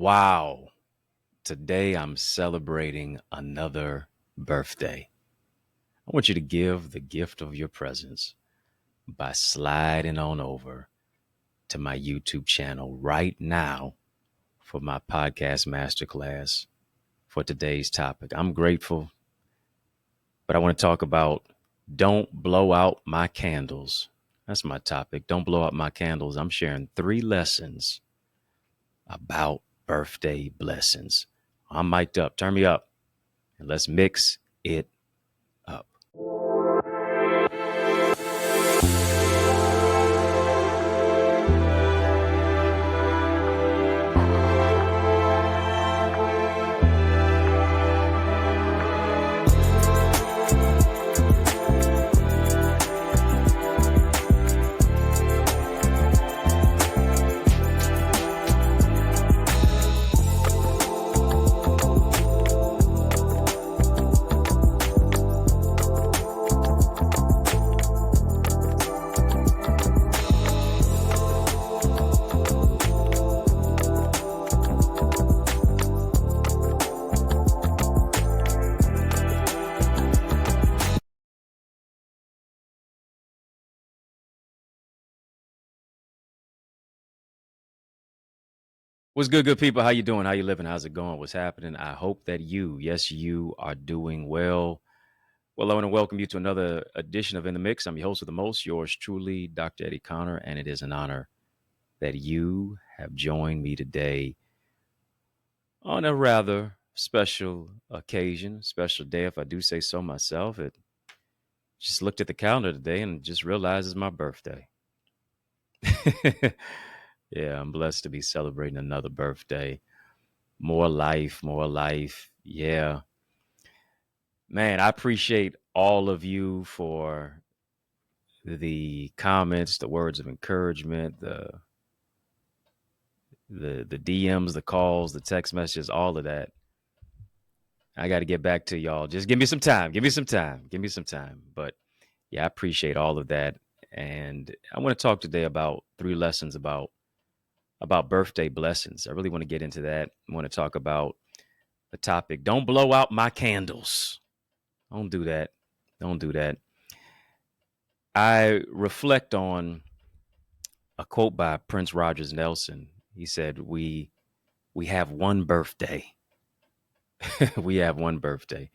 Wow. Today I'm celebrating another birthday. I want you to give the gift of your presence by sliding on over to my YouTube channel right now for my podcast masterclass for today's topic. I'm grateful, but I want to talk about don't blow out my candles. That's my topic. Don't blow out my candles. I'm sharing 3 lessons about birthday blessings. I'm mic'd up. Turn me up and let's mix it up. What's good, good people? How you doing? How you living? How's it going? What's happening? I hope that yes, you are doing well. Well, I want to welcome you to another edition of In the Mix. I'm your host with the most, yours truly, Dr. Eddie Connor, and it is an honor that you have joined me today on a rather special occasion, special day, if I do say so myself. It just looked at the calendar today and just realized it's my birthday. Yeah, I'm blessed to be celebrating another birthday. More life, more life. Yeah. Man, I appreciate all of you for the comments, the words of encouragement, the DMs, the calls, the text messages, all of that. I got to get back to y'all. Just give me some time. Give me some time. Give me some time. But yeah, I appreciate all of that. And I want to talk today about 3 lessons about birthday blessings. I really want to get into that. I want to talk about the topic. Don't blow out my candles. Don't do that. Don't do that. I reflect on a quote by Prince Rogers Nelson. He said, we have one birthday. We have one birthday.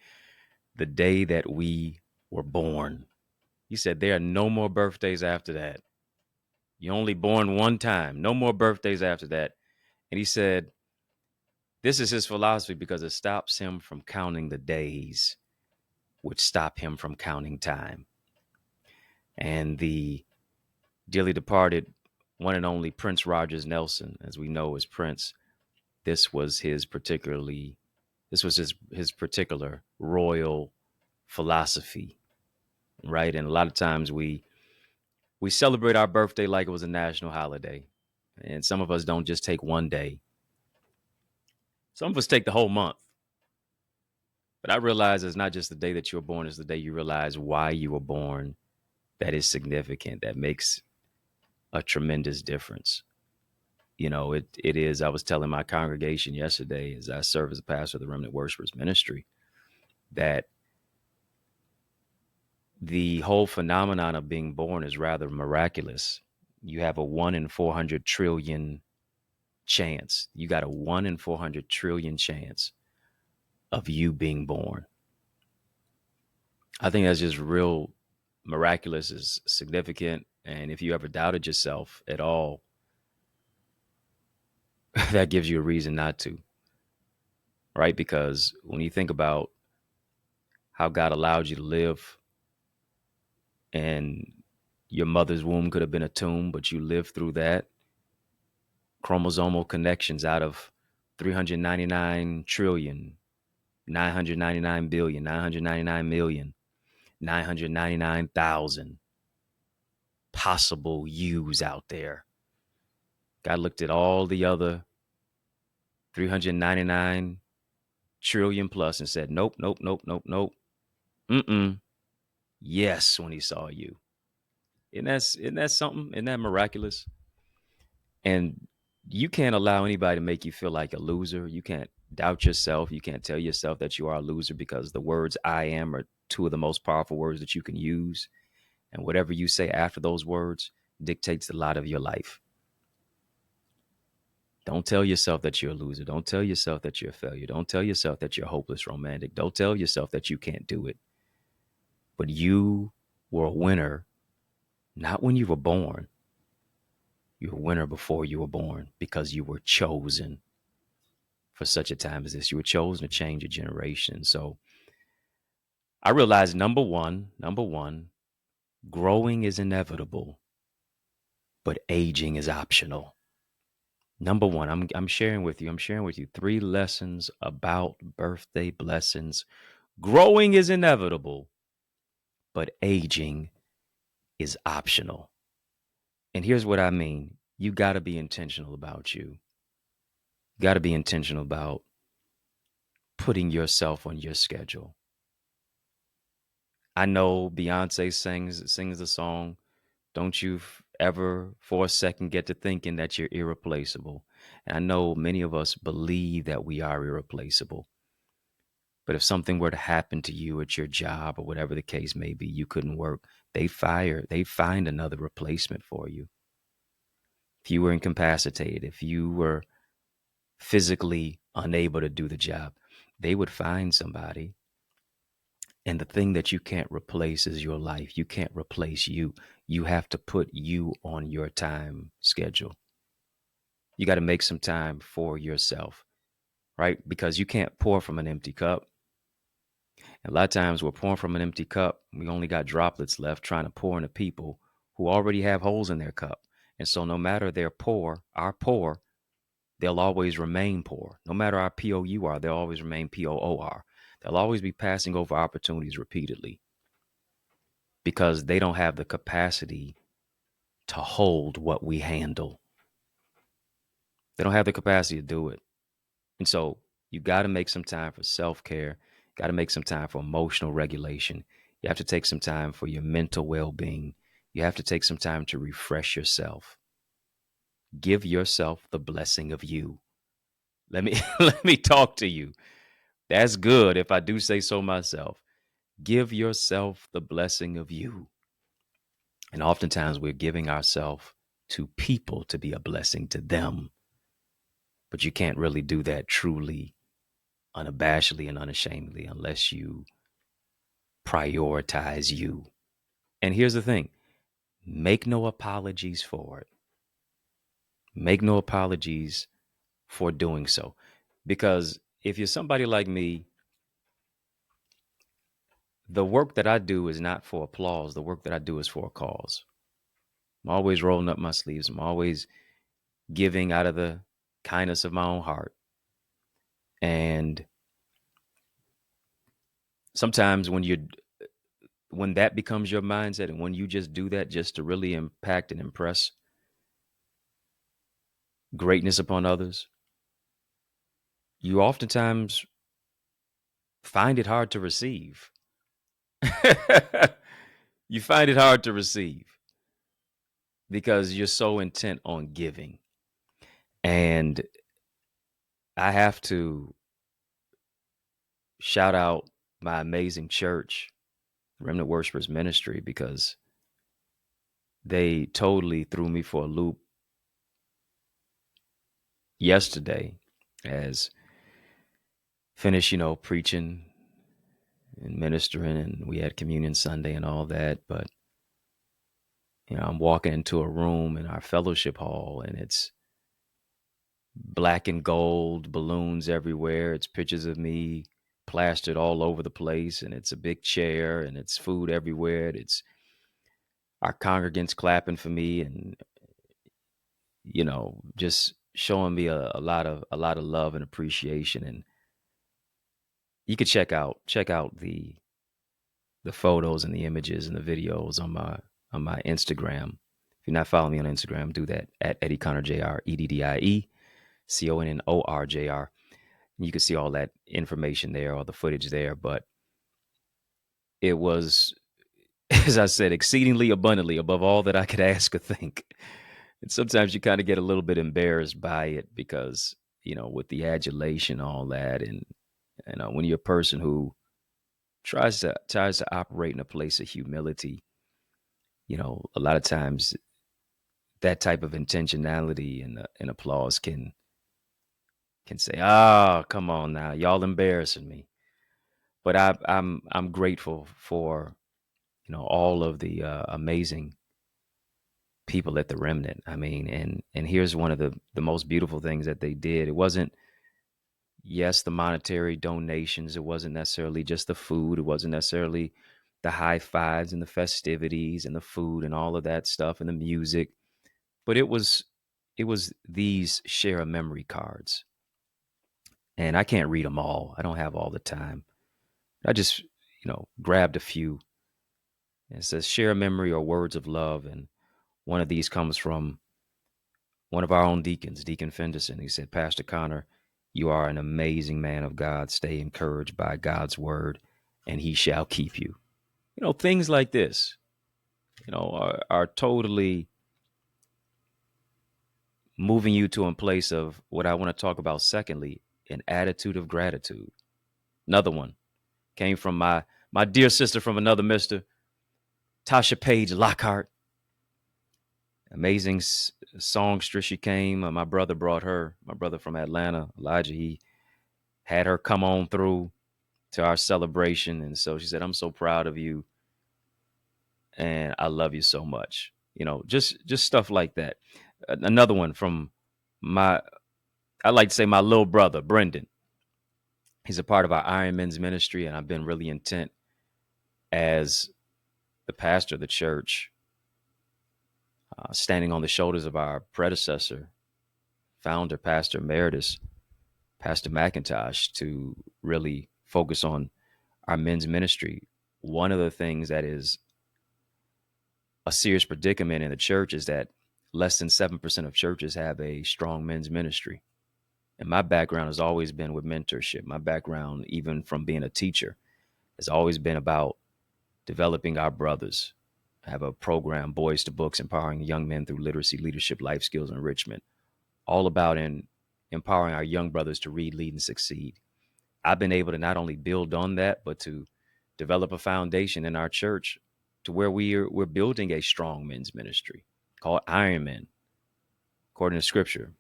The day that we were born. He said there are no more birthdays after that. You're only born one time. No more birthdays after that. And he said, this is his philosophy because it stops him from counting the days, which stop him from counting time. And the dearly departed one and only Prince Rogers Nelson, as we know as Prince, this was his particular royal philosophy, right? And a lot of times we celebrate our birthday like it was a national holiday. And some of us don't just take one day. Some of us take the whole month. But I realize it's not just the day that you were born, it's the day you realize why you were born that is significant, that makes a tremendous difference. You know, it is. I was telling my congregation yesterday, as I serve as a pastor of the Remnant Worshipers Ministry, that the whole phenomenon of being born is rather miraculous. You have a 1 in 400 trillion chance. You got a 1 in 400 trillion chance of you being born. I think that's just real miraculous, is significant. And if you ever doubted yourself at all, that gives you a reason not to, right? Because when you think about how God allowed you to live, and your mother's womb could have been a tomb, but you lived through that. Chromosomal connections out of 399 trillion, 999 billion, 999 million, 999,000 possible yous out there. God looked at all the other 399 trillion plus and said, nope, nope, nope, nope, nope. Mm-mm. Yes, when he saw you. Isn't that something? Isn't that miraculous? And You can't allow anybody to make you feel like a loser. You can't doubt yourself. You can't tell yourself that you are a loser, because the words I am are two of the most powerful words that you can use. And whatever you say after those words dictates a lot of your life. Don't tell yourself that you're a loser. Don't tell yourself that you're a failure. Don't tell yourself that you're a hopeless romantic. Don't tell yourself that you can't do it. But you were a winner, not when you were born. You were a winner before you were born, because you were chosen for such a time as this. You were chosen to change a generation. So I realized number one, growing is inevitable, but aging is optional. Number one, I'm sharing with you. I'm sharing with you 3 lessons about birthday blessings. Growing is inevitable, but aging is optional. And here's what I mean. You got to be intentional about you. You got to be intentional about putting yourself on your schedule. I know Beyonce sings the song, "Don't you ever for a second get to thinking that you're irreplaceable." And I know many of us believe that we are irreplaceable. But if something were to happen to you at your job or whatever the case may be, you couldn't work, they find another replacement for you. If you were incapacitated, if you were physically unable to do the job, they would find somebody. And the thing that you can't replace is your life. You can't replace you. You have to put you on your time schedule. You got to make some time for yourself, right? Because you can't pour from an empty cup. And a lot of times we're pouring from an empty cup. We only got droplets left, trying to pour into people who already have holes in their cup. And so no matter they're poor, our poor, they'll always remain poor. No matter our POUR, they'll always remain POOR. They'll always be passing over opportunities repeatedly, because they don't have the capacity to hold what we handle. They don't have the capacity to do it. And so you got to make some time for self-care. Got to make some time for emotional regulation. You have to take some time for your mental well-being. You have to take some time to refresh yourself. Give yourself the blessing of you. Let me let me talk to you. That's good, if I do say so myself. Give yourself the blessing of you. And oftentimes we're giving ourselves to people to be a blessing to them. But you can't really do that truly, unabashedly, and unashamedly unless you prioritize you. And here's the thing, make no apologies for it. Make no apologies for doing so. Because if you're somebody like me, the work that I do is not for applause. The work that I do is for a cause. I'm always rolling up my sleeves. I'm always giving out of the kindness of my own heart. And sometimes when that becomes your mindset, and when you just do that just to really impact and impress greatness upon others, you oftentimes find it hard to receive. You find it hard to receive because you're so intent on giving. And I have to shout out my amazing church, Remnant Worshipers Ministry, because they totally threw me for a loop yesterday as finished, preaching and ministering, and we had communion Sunday and all that. But, I'm walking into a room in our fellowship hall, and it's black and gold balloons everywhere. It's pictures of me plastered all over the place, and it's a big chair, and it's food everywhere. It's our congregants clapping for me, and just showing me a lot of love and appreciation. And you could check out the photos and the images and the videos on my Instagram. If you're not following me on Instagram, do that at EddieConnorJr, EddieConnorJr. You can see all that information there, all the footage there. But it was, as I said, exceedingly abundantly above all that I could ask or think. And sometimes you kind of get a little bit embarrassed by it because, with the adulation, all that. And, when you're a person who tries to operate in a place of humility, a lot of times that type of intentionality and applause can say, "Ah, come on now, y'all embarrassing me." But I'm grateful for all of the amazing people at the Remnant. I mean, and here's one of the most beautiful things that they did. It wasn't, yes, the monetary donations. It wasn't necessarily just the food. It wasn't necessarily the high fives and the festivities and the food and all of that stuff and the music. But it was these share a memory cards. And I can't read them all. I don't have all the time. I just, grabbed a few. It says share a memory or words of love. And one of these comes from one of our own deacons, Deacon Fenderson. He said, Pastor Connor, you are an amazing man of God. Stay encouraged by God's word, and he shall keep you. Things like this, are totally moving you to a place of what I want to talk about. Secondly, an attitude of gratitude. Another one came from my dear sister from another mister, Tasha Page Lockhart. Amazing songstress she came. My brother brought her, my brother from Atlanta, Elijah. He had her come on through to our celebration. And so she said, I'm so proud of you. And I love you so much. Just stuff like that. Another one from I like to say my little brother, Brendan. He's a part of our Iron Men's ministry. And I've been really intent as the pastor of the church, standing on the shoulders of our predecessor, founder, Pastor Emeritus, Pastor McIntosh, to really focus on our men's ministry. One of the things that is a serious predicament in the church is that less than 7% of churches have a strong men's ministry. And my background has always been with mentorship. My background, even from being a teacher, has always been about developing our brothers. I have a program, Boys to Books, empowering young men through literacy, leadership, life skills, and enrichment, all about empowering our young brothers to read, lead, and succeed. I've been able to not only build on that, but to develop a foundation in our church to where we're building a strong men's ministry called Iron Men, according to Scripture.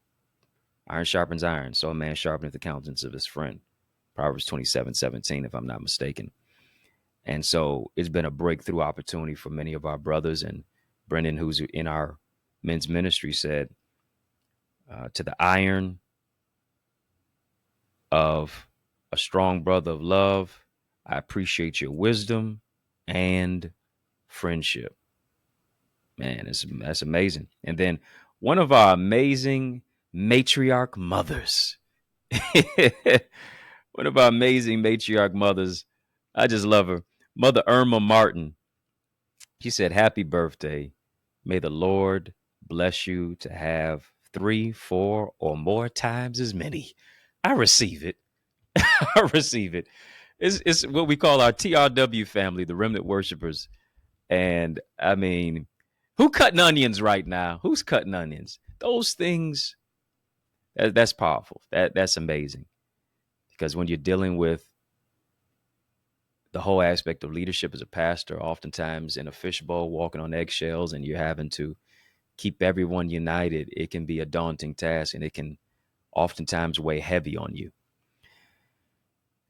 Iron sharpens iron, so a man sharpeneth the countenance of his friend. Proverbs 27:17, if I'm not mistaken. And so it's been a breakthrough opportunity for many of our brothers. And Brendan, who's in our men's ministry, said, to the iron of a strong brother of love, I appreciate your wisdom and friendship. Man, that's amazing. And then one of our amazing matriarch mothers, one of our amazing matriarch mothers, I just love her, Mother Irma Martin. She said, happy birthday. May the Lord bless you to have 3, 4, or more times as many. I receive it. I receive it. It's what we call our TRW family, the Remnant Worshipers. And I mean, who cutting onions right now? Who's cutting onions? Those things, that's powerful. That's amazing. Because when you're dealing with the whole aspect of leadership as a pastor, oftentimes in a fishbowl, walking on eggshells, and you're having to keep everyone united, it can be a daunting task, and it can oftentimes weigh heavy on you.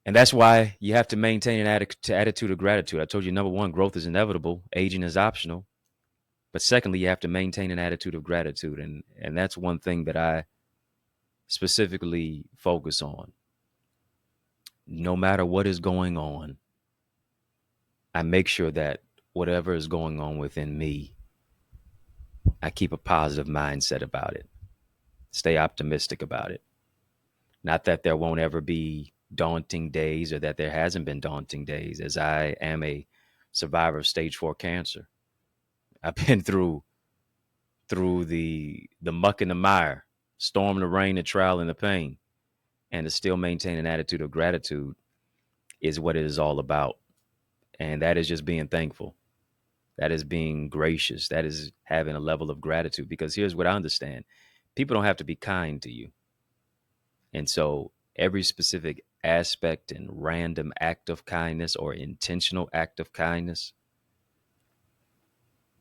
And that's why you have to maintain an attitude of gratitude. I told you, number one, growth is inevitable. Aging is optional. But secondly, you have to maintain an attitude of gratitude. And that's one thing that I specifically focus on. No matter what is going on, I make sure that whatever is going on within me, I keep a positive mindset about it. Stay optimistic about it. Not that there won't ever be daunting days or that there hasn't been daunting days, as I am a survivor of stage 4 cancer. I've been through the muck and the mire, storm, the rain, the trial, and the pain. And to still maintain an attitude of gratitude is what it is all about. And that is just being thankful. That is being gracious. That is having a level of gratitude. Because here's what I understand: people don't have to be kind to you. And so every specific aspect and random act of kindness or intentional act of kindness,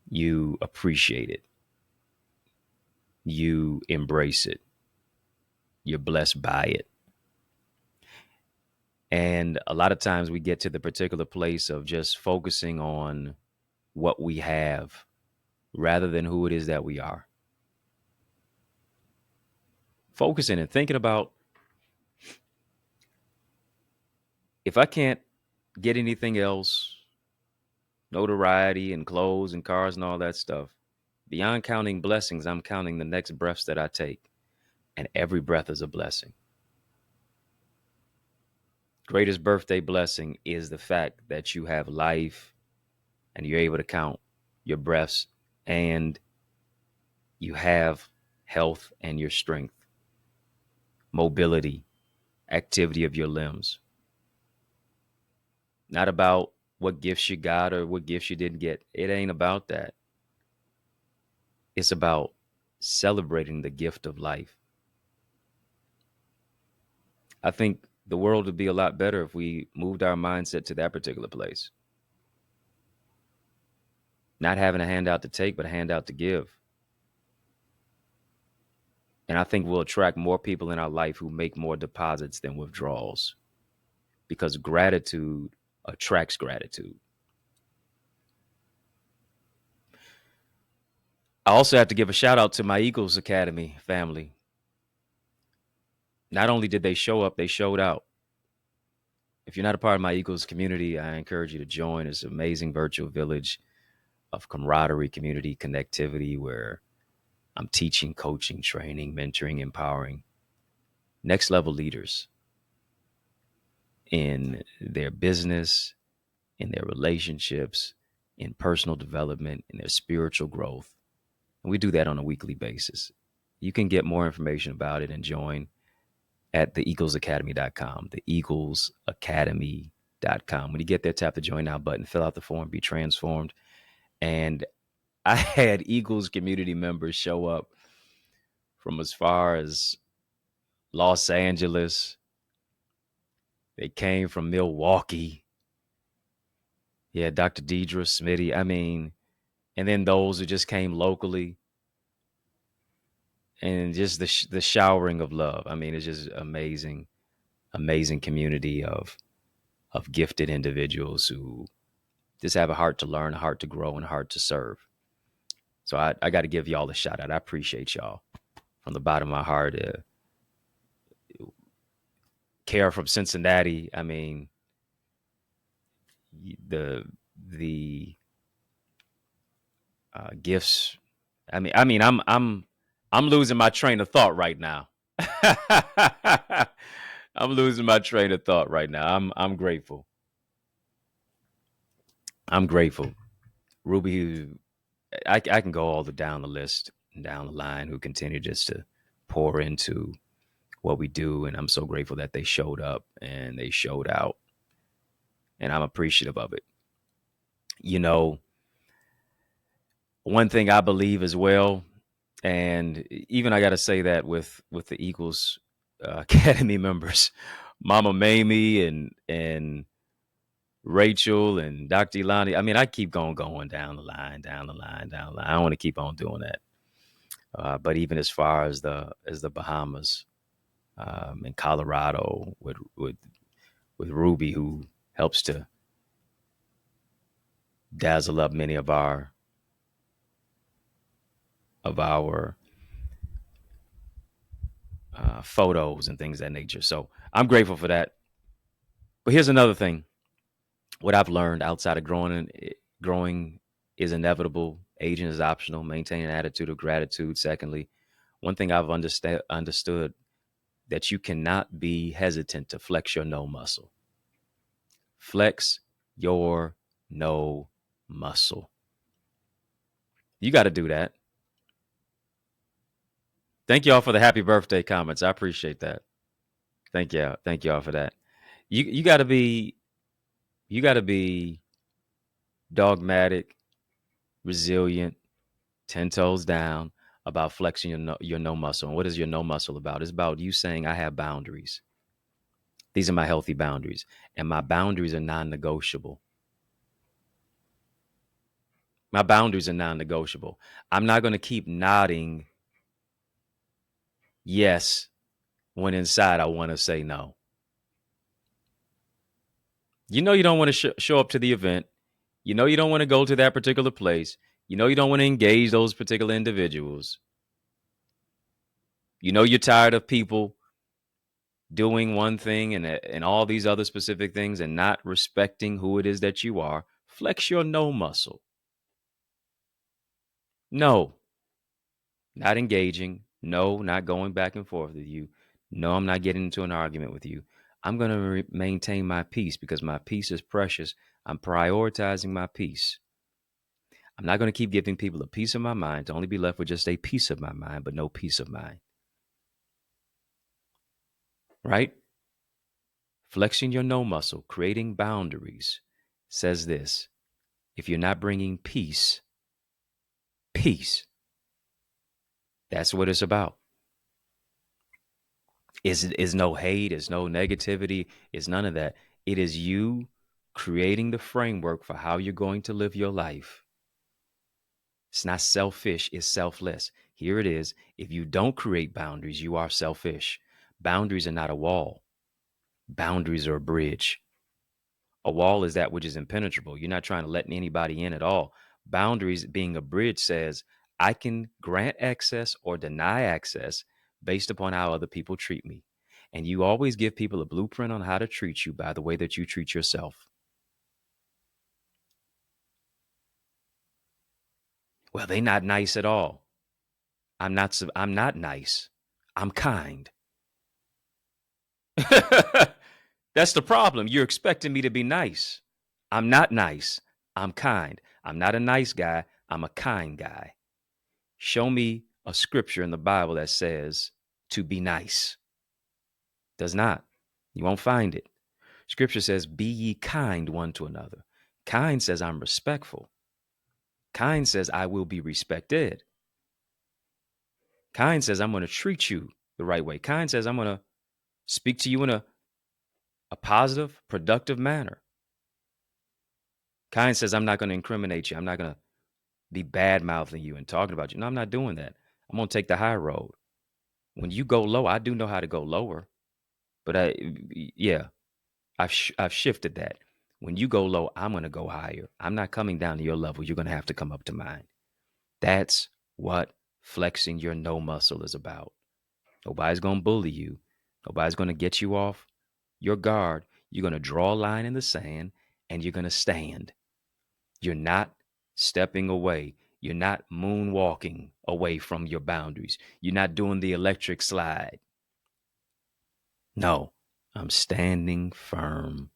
you appreciate it, you embrace it, you're blessed by it. And a lot of times we get to the particular place of just focusing on what we have rather than who it is that we are. Focusing and thinking about, if I can't get anything else, notoriety and clothes and cars and all that stuff, beyond counting blessings, I'm counting the next breaths that I take. And every breath is a blessing. Greatest birthday blessing is the fact that you have life and you're able to count your breaths, and you have health and your strength, mobility, activity of your limbs. Not about what gifts you got or what gifts you didn't get. It ain't about that. It's about celebrating the gift of life. I think the world would be a lot better if we moved our mindset to that particular place. Not having a handout to take, but a handout to give. And I think we'll attract more people in our life who make more deposits than withdrawals, because gratitude attracts gratitude. I also have to give a shout out to my Eagles Academy family. Not only did they show up, they showed out. If you're not a part of my Eagles community, I encourage you to join. It's an amazing virtual village of camaraderie, community, connectivity, where I'm teaching, coaching, training, mentoring, empowering next level leaders in their business, in their relationships, in personal development, in their spiritual growth. And we do that on a weekly basis. You can get more information about it and join at theeaglesacademy.com, theeaglesacademy.com. When you get there, tap the join now button, fill out the form, be transformed. And I had Eagles community members show up from as far as Los Angeles. They came from Milwaukee. Yeah, Dr. Deidre, Smitty. I mean, and then those who just came locally, and just the showering of love. I mean, it's just amazing, amazing community of gifted individuals who just have a heart to learn, a heart to grow, and a heart to serve. So I got to give y'all a shout out. I appreciate y'all from the bottom of my heart. Kara from Cincinnati. I mean, the gifts. I'm losing my train of thought right now. I'm losing my train of thought right now. I'm grateful. I'm grateful. Ruby, I can go all the down the list and down the line, who continue just to pour into what we do. And I'm so grateful that they showed up and they showed out. And I'm appreciative of it. You know, one thing I believe as well, and even I got to say that with the Eagles Academy members, Mama Mamie and Rachel and Dr. Elani. I mean, I keep going down the line, down the line, down the line. I don't want to keep on doing that. But even as far as the Bahamas, in Colorado with Ruby, who helps to dazzle up many of our photos and things of that nature. So I'm grateful for that. But here's another thing. What I've learned outside of growing is inevitable. Aging is optional. Maintain an attitude of gratitude. Secondly, one thing I've understood, that you cannot be hesitant to flex your no muscle. Flex your no muscle. You got to do that. Thank y'all for the happy birthday comments. I appreciate that. Thank y'all. Thank y'all for that. You got to be dogmatic resilient, 10 toes down about flexing your no muscle. And what is your no muscle about? It's about you saying, I have boundaries. These are my healthy boundaries. And my boundaries are non-negotiable. My boundaries are non-negotiable. I'm not going to keep nodding yes when inside I want to say no. You know you don't want to show up to the event. You know you don't want to go to that particular place. You know you don't want to engage those particular individuals. You know you're tired of people doing one thing and all these other specific things and not respecting who it is that you are. Flex your no muscle. No, not engaging. No, not going back and forth with you. No, I'm not getting into an argument with you. I'm going to maintain my peace because my peace is precious. I'm prioritizing my peace. I'm not going to keep giving people a piece of my mind to only be left with just a piece of my mind, but no peace of mind. Right? Flexing your no muscle, creating boundaries, says this: if you're not bringing peace, that's what it's about. Is no hate, is no negativity, is none of that. It is you creating the framework for how you're going to live your life. It's not selfish, it's selfless. Here it is. If you don't create boundaries, you are selfish. Boundaries are not a wall. Boundaries are a bridge. A wall is that which is impenetrable. You're not trying to let anybody in at all. Boundaries, being a bridge, says I can grant access or deny access based upon how other people treat me. And you always give people a blueprint on how to treat you by the way that you treat yourself. Well, they're not nice at all. I'm not nice. I'm kind. That's the problem. You're expecting me to be nice. I'm not nice. I'm kind. I'm not a nice guy. I'm a kind guy. Show me a scripture in the Bible that says to be nice. Does not. You won't find it. Scripture says, be ye kind one to another. Kind says I'm respectful. Kind says I will be respected. Kind says I'm going to treat you the right way. Kind says I'm going to speak to you in a positive, productive manner. Kind says I'm not going to incriminate you. I'm not going to be bad mouthing you and talking about you. No, I'm not doing that. I'm going to take the high road. When you go low, I do know how to go lower. But I've shifted that. When you go low, I'm going to go higher. I'm not coming down to your level. You're going to have to come up to mine. That's what flexing your no muscle is about. Nobody's going to bully you. Nobody's going to get you off your guard. You're going to draw a line in the sand and you're going to stand. You're not stepping away. You're not moonwalking away from your boundaries. You're not doing the electric slide. No, I'm standing firm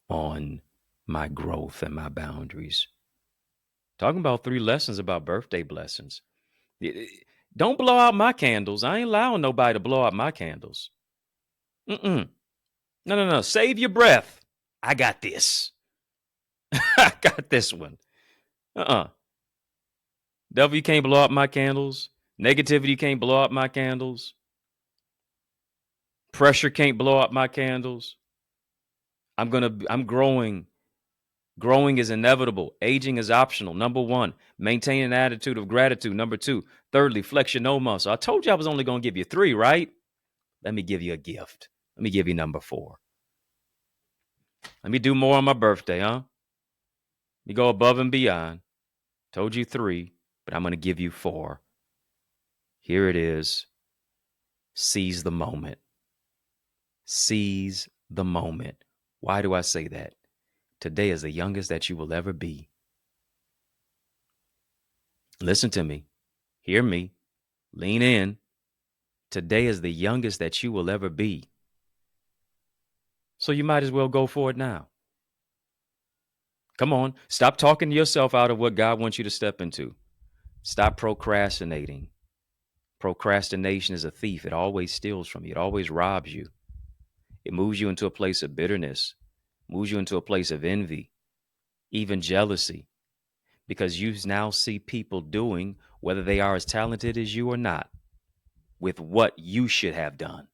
on my growth and my boundaries. Talking about 3 lessons about birthday blessings. Don't blow out my candles. I ain't allowing nobody to blow out my candles. Mm-mm. No. Save your breath. I got this. I got this one. Devil, you can't blow out my candles. Negativity can't blow out my candles. Pressure can't blow out my candles. I'm growing. Growing is inevitable. Aging is optional. Number 1, maintain an attitude of gratitude. Number 2, thirdly, flex your no muscle. I told you I was only going to give you 3, right? Let me give you a gift. Let me give you number 4. Let me do more on my birthday, huh? You go above and beyond. Told you 3, but I'm going to give you 4. Here it is. Seize the moment. Seize the moment. Why do I say that? Today is the youngest that you will ever be. Listen to me. Hear me. Lean in. Today is the youngest that you will ever be. So you might as well go for it now. Come on. Stop talking yourself out of what God wants you to step into. Stop procrastinating. Procrastination is a thief. It always steals from you. It always robs you. It moves you into a place of bitterness, moves you into a place of envy, even jealousy. because you now see people doing, whether they are as talented as you or not, with what you should have done.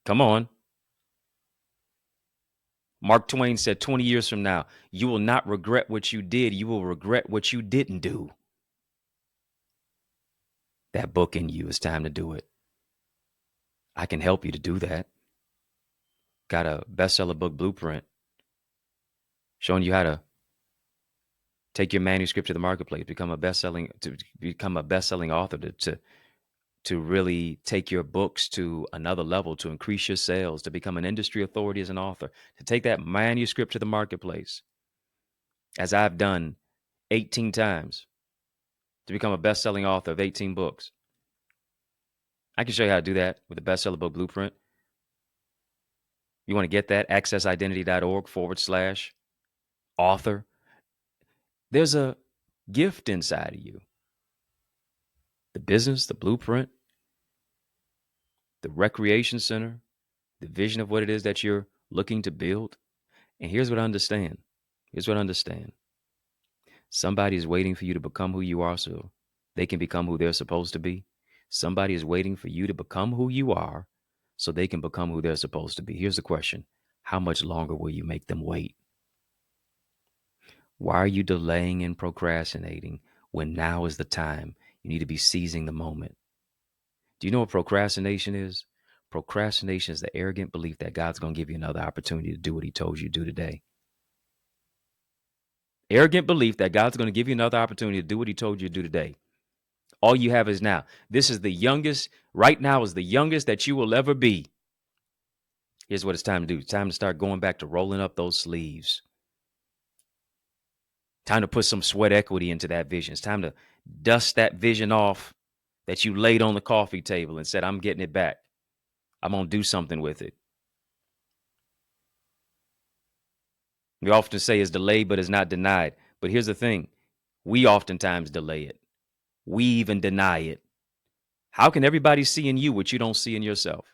Come on. Mark Twain said 20 years from now, you will not regret what you did. You will regret what you didn't do. That book in you, it's time to do it. I can help you to do that. Got a bestseller book blueprint showing you how to take your manuscript to the marketplace, become a best-selling author, to really take your books to another level, to increase your sales, to become an industry authority as an author, to take that manuscript to the marketplace, as I've done 18 times, to become a best-selling author of 18 books. I can show you how to do that with the bestseller book blueprint. You want to get that? accessidentity.org/author. There's a gift inside of you. The business, the blueprint, the recreation center, the vision of what it is that you're looking to build. And here's what I understand. Somebody is waiting for you to become who you are so they can become who they're supposed to be. Somebody is waiting for you to become who you are so they can become who they're supposed to be. Here's the question. How much longer will you make them wait? Why are you delaying and procrastinating when now is the time? You need to be seizing the moment. Do you know what procrastination is? Procrastination is the arrogant belief that God's going to give you another opportunity to do what he told you to do today. Arrogant belief that God's going to give you another opportunity to do what he told you to do today. All you have is now. This is the youngest, right now is the youngest that you will ever be. Here's what it's time to do. It's time to start going back to rolling up those sleeves. Time to put some sweat equity into that vision. It's time to dust that vision off that you laid on the coffee table and said, I'm getting it back. I'm going to do something with it. We often say it's delayed, but it's not denied. But here's the thing. We oftentimes delay it. We even deny it. How can everybody see in you what you don't see in yourself?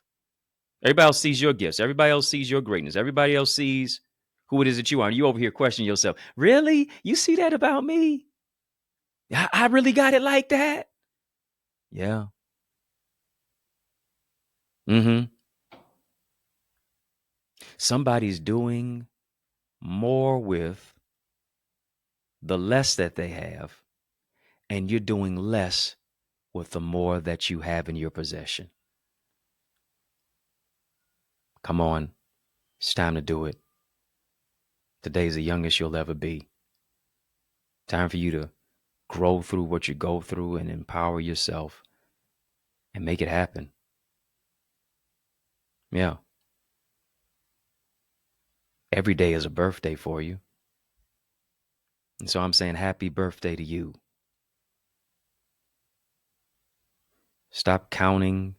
Everybody else sees your gifts. Everybody else sees your greatness. Everybody else sees who it is that you are. And you over here questioning yourself. Really? You see that about me? I really got it like that? Yeah. Mm-hmm. Somebody's doing more with the less that they have, and you're doing less with the more that you have in your possession. Come on. It's time to do it. Today's the youngest you'll ever be. Time for you to grow through what you go through and empower yourself and make it happen. Yeah. Every day is a birthday for you. And so I'm saying happy birthday to you. Stop counting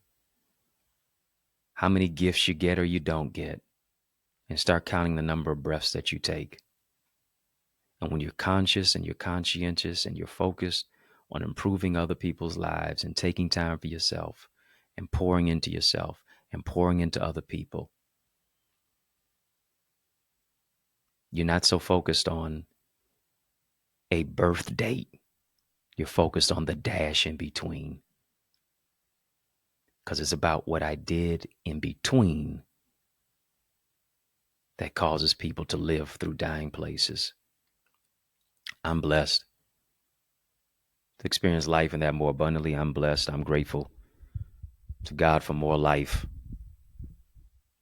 how many gifts you get or you don't get, and start counting the number of breaths that you take. And when you're conscious and you're conscientious and you're focused on improving other people's lives and taking time for yourself and pouring into yourself and pouring into other people, you're not so focused on a birth date. You're focused on the dash in between. Because it's about what I did in between that causes people to live through dying places. I'm blessed to experience life in that more abundantly. I'm blessed. I'm grateful to God for more life.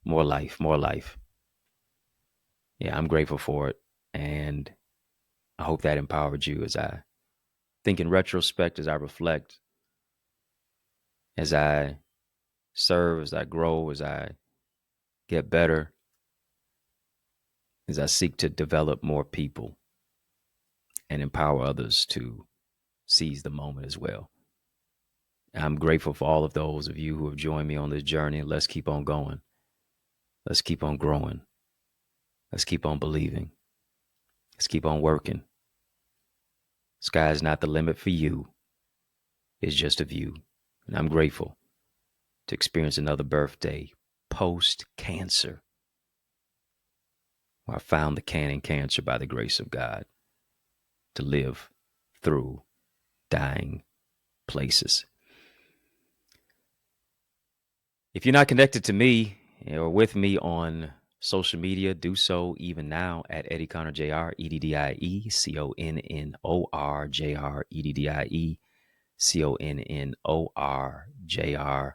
More life, more life. Yeah, I'm grateful for it. And I hope that empowered you as I think in retrospect, as I reflect, as I serve, as I grow, as I get better, as I seek to develop more people and empower others to seize the moment as well. I'm grateful for all of those of you who have joined me on this journey. Let's keep on going. Let's keep on growing. Let's keep on believing. Let's keep on working. Sky is not the limit for you. It's just a view. And I'm grateful to experience another birthday post-cancer. where I found the canning cancer by the grace of God to live through dying places. If you're not connected to me or with me on social media, do so even now at EddieConnorJr, EddieConnorJr, EddieConnorJr.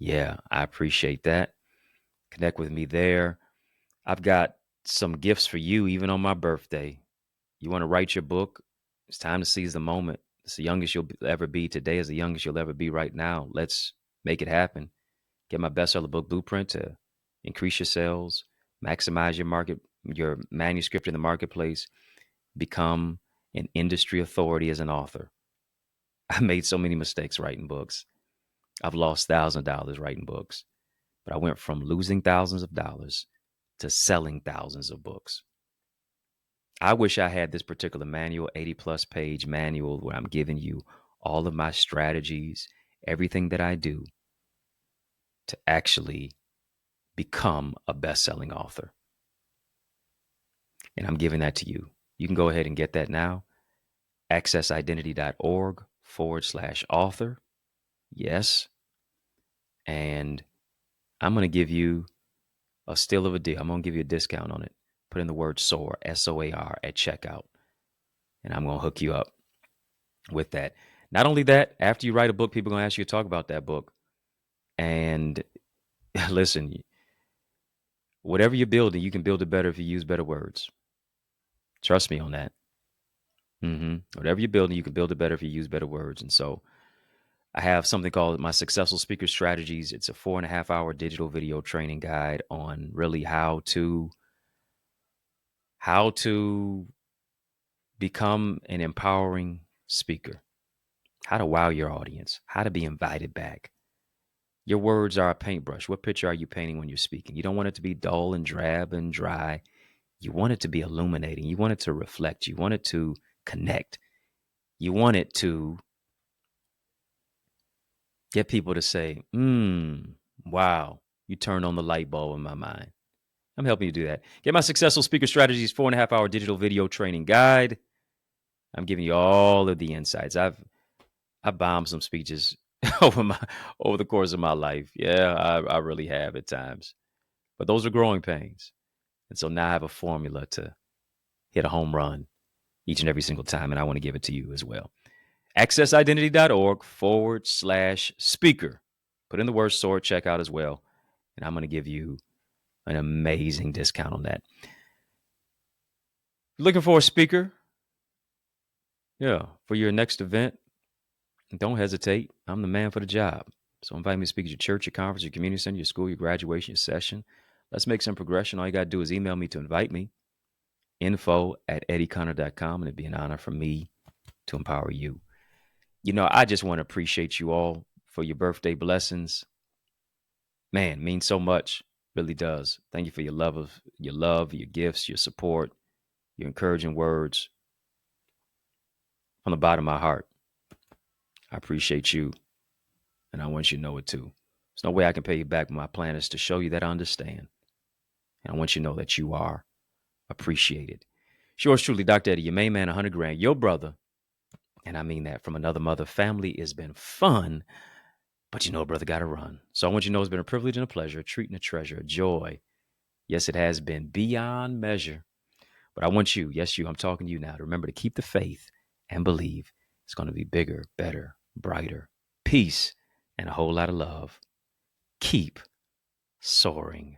Yeah, I appreciate that. Connect with me there. I've got some gifts for you, even on my birthday. You want to write your book? It's time to seize the moment. It's the youngest you'll ever be. Today is the youngest you'll ever be right now. Let's make it happen. Get my bestseller book blueprint to increase your sales, maximize your manuscript in the marketplace, become an industry authority as an author. I made so many mistakes writing books. I've lost thousands of dollars writing books, but I went from losing thousands of dollars to selling thousands of books. I wish I had this particular manual, 80 plus page manual, where I'm giving you all of my strategies, everything that I do to actually become a best-selling author. And I'm giving that to you. You can go ahead and get that now. accessidentity.org/author. Yes. And I'm going to give you a steal of a deal. I'm going to give you a discount on it. Put in the word SOAR, SOAR, at checkout. And I'm going to hook you up with that. Not only that, after you write a book, people are going to ask you to talk about that book. And listen, whatever you're building, you can build it better if you use better words. Trust me on that. Whatever you're building, you can build it better if you use better words. And so I have something called my Successful Speaker Strategies. It's a 4.5-hour digital video training guide on really how to become an empowering speaker, how to wow your audience, how to be invited back. Your words are a paintbrush. What picture are you painting when you're speaking? You don't want it to be dull and drab and dry. You want it to be illuminating. You want it to reflect. You want it to connect. You want it to get people to say, wow, you turned on the light bulb in my mind. I'm helping you do that. Get my Successful Speaker Strategies 4.5-hour digital video training guide. I'm giving you all of the insights. I bombed some speeches over the course of my life. Yeah, I really have at times. But those are growing pains. And so now I have a formula to hit a home run each and every single time. And I want to give it to you as well. accessidentity.org/speaker. Put in the word SOAR, check out as well. And I'm going to give you an amazing discount on that. Looking for a speaker? Yeah, for your next event, don't hesitate. I'm the man for the job. So invite me to speak at your church, your conference, your community center, your school, your graduation, your session. Let's make some progression. All you got to do is email me to invite me. info@eddieconnor.com. And it'd be an honor for me to empower you. You know, I just want to appreciate you all for your birthday blessings. Man, means so much. Really does. Thank you for your love, your gifts, your support, your encouraging words. From the bottom of my heart, I appreciate you. And I want you to know it too. There's no way I can pay you back, but my plan is to show you that I understand. And I want you to know that you are appreciated. Yours truly, Dr. Eddie, your main man, 100 grand, your brother. And I mean that from another mother. Family has been fun, but you know, brother, got to run. So I want you to know it's been a privilege and a pleasure, a treat and a treasure, a joy. Yes, it has been beyond measure. But I want you, yes, you, I'm talking to you now, to remember to keep the faith and believe it's going to be bigger, better, brighter, peace, and a whole lot of love. Keep soaring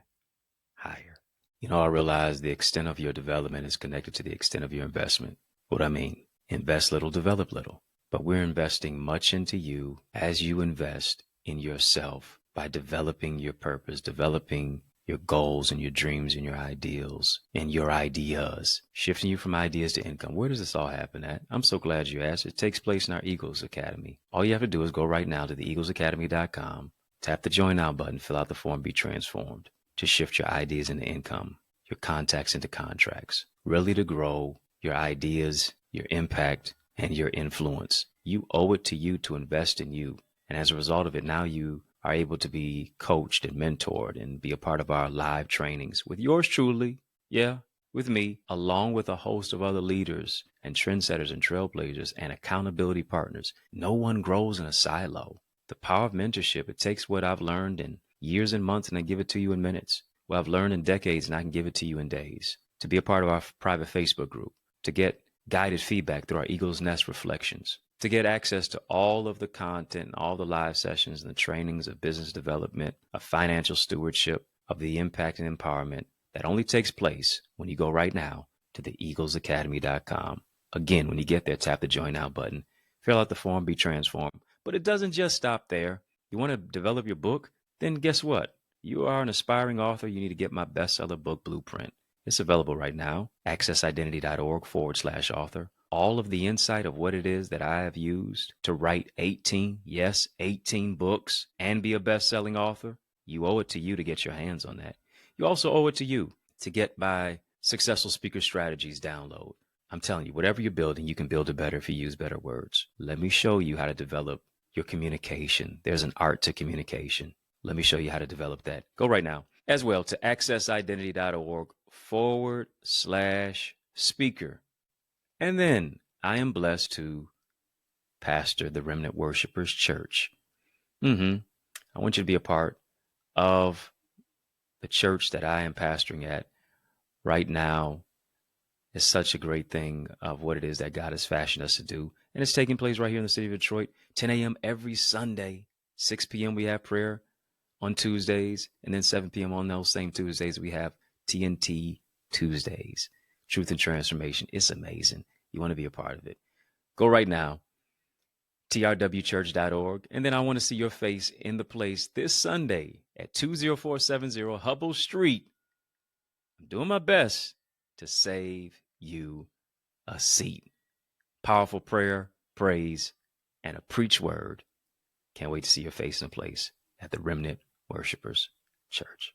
higher. You know, I realize the extent of your development is connected to the extent of your investment. What I mean, invest little, develop little. But we're investing much into you as you invest in yourself by developing your purpose, developing your goals and your dreams and your ideals and your ideas, shifting you from ideas to income. Where does this all happen at? I'm so glad you asked. It takes place in our Eagles Academy. All you have to do is go right now to theeaglesacademy.com, tap the join now button, fill out the form, be transformed to shift your ideas into income, your contacts into contracts, really to grow your ideas, your impact, and your influence. You owe it to you to invest in you. And as a result of it, now you are able to be coached and mentored and be a part of our live trainings with yours truly, Yeah, with me, along with a host of other leaders and trendsetters and trailblazers and accountability partners. No one grows in a silo. The power of mentorship, it takes what I've learned in years and months and I give it to you in minutes. What I've learned in decades and I can give it to you in days. To be a part of our private Facebook group, to get guided feedback through our Eagle's Nest reflections, to get access to all of the content, and all the live sessions and the trainings of business development, of financial stewardship, of the impact and empowerment that only takes place when you go right now to the eaglesacademy.com. Again, when you get there, tap the join now button, fill out the form, be transformed. But it doesn't just stop there. You want to develop your book? Then guess what? You are an aspiring author. You need to get my bestseller book blueprint. It's available right now, accessidentity.org/author. All of the insight of what it is that I have used to write 18 books and be a best-selling author. You owe it to you to get your hands on that. You also owe it to you to get my Successful Speaker Strategies download. I'm telling you, whatever you're building, you can build it better if you use better words. Let me show you how to develop your communication. There's an art to communication. Let me show you how to develop that. Go right now as well to accessidentity.org/speaker. And then I am blessed to pastor the Remnant Worshipers Church. I want you to be a part of the church that I am pastoring at right now. Is such a great thing of what it is that God has fashioned us to do. And it's taking place right here in the city of Detroit, 10 a.m. every Sunday, 6 p.m. we have prayer on Tuesdays, and then 7 p.m. on those same Tuesdays, we have TNT Tuesdays, Truth and Transformation. It's amazing. You want to be a part of it. Go right now, trwchurch.org. And then I want to see your face in the place this Sunday at 20470 Hubble Street. I'm doing my best to save you a seat. Powerful prayer, praise, and a preach word. Can't wait to see your face in place at the Remnant Worshipers Church.